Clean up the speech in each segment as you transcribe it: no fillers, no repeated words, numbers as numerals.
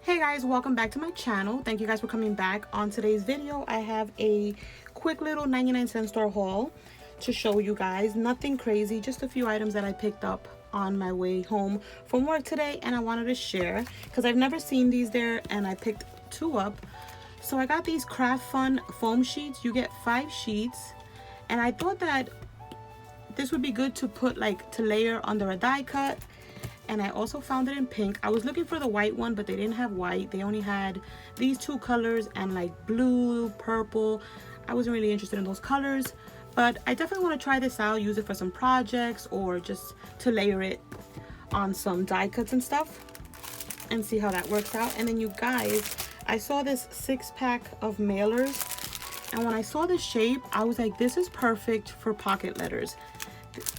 Hey guys, welcome back to my channel. Thank you guys for coming back. On today's video, I have a quick little 99-cent store haul to show you guys. Nothing crazy, just a few items that I picked up on my way home from work today, and I wanted to share because I've never seen these there, and I picked two up. So I got these Craft Fun foam sheets. You get 5 sheets, and I thought that this would be good to put to layer under a die cut. And I also found it in pink. I was looking for the white one, but they didn't have white. They only had these two colors and blue, purple. I wasn't really interested in those colors, but I definitely want to try this out, use it for some projects or just to layer it on some die cuts and stuff and see how that works out. And then you guys, I saw this 6-pack of mailers, and when I saw the shape, I was like, this is perfect for pocket letters.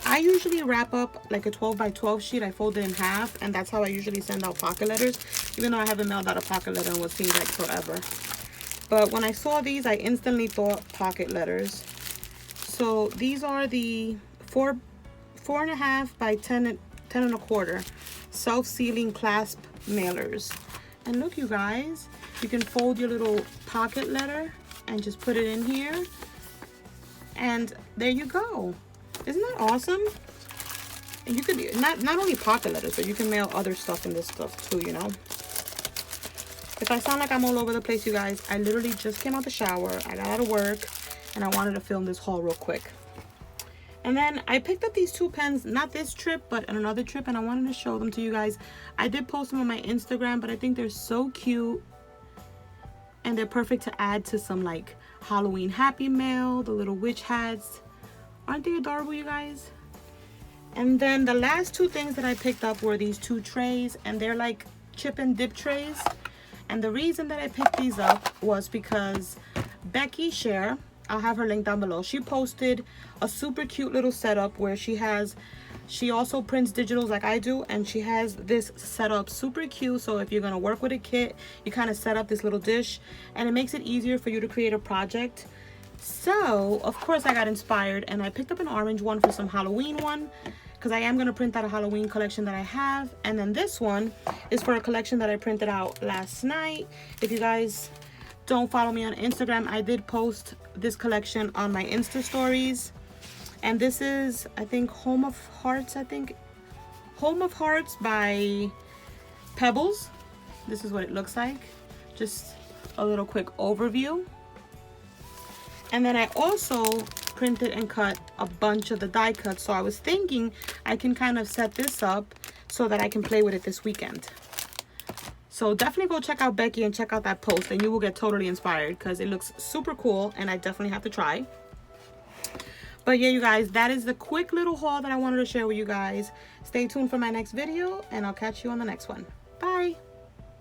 I usually wrap up like a 12 by 12 sheet. I fold it in half, and that's how I usually send out pocket letters, even though I haven't mailed out a pocket letter in what seems like forever. But when I saw these, I instantly thought pocket letters. So these are the 4.5 by 10 and a quarter self-sealing clasp mailers. And look, you guys, you can fold your little pocket letter and just put it in here, and there you go. Isn't that awesome? And you could not only pocket letters, but you can mail other stuff in this stuff too, you know. If I sound like I'm all over the place, you guys, I literally just came out the shower. I got out of work and I wanted to film this haul real quick. And then I picked up these 2 pens, not this trip, but on another trip, and I wanted to show them to you guys. I did post them on my Instagram, but I think they're so cute. And they're perfect to add to some Halloween Happy Mail, the little witch hats. Aren't they adorable, you guys? And then the last 2 things that I picked up were these 2 trays, and they're like chip and dip trays. And the reason that I picked these up was because Becky Share, I'll have her link down below, she posted a super cute little setup where she also prints digitals like I do, and she has this setup super cute. So if you're gonna work with a kit, you kind of set up this little dish, and it makes it easier for you to create a project. So of course I got inspired, and I picked up an orange one for some Halloween one, because I am going to print out a Halloween collection that I have. And then this one is for a collection that I printed out last night. If you guys don't follow me on Instagram, I did post this collection on my Insta stories. And this is, I think, Home of Hearts by Pebbles. This is what it looks like. Just a little quick overview. And then I also printed and cut a bunch of the die cuts. So I was thinking I can kind of set this up so that I can play with it this weekend. So definitely go check out Becky and check out that post, and you will get totally inspired because it looks super cool, and I definitely have to try. But yeah, you guys, that is the quick little haul that I wanted to share with you guys. Stay tuned for my next video, and I'll catch you on the next one. Bye.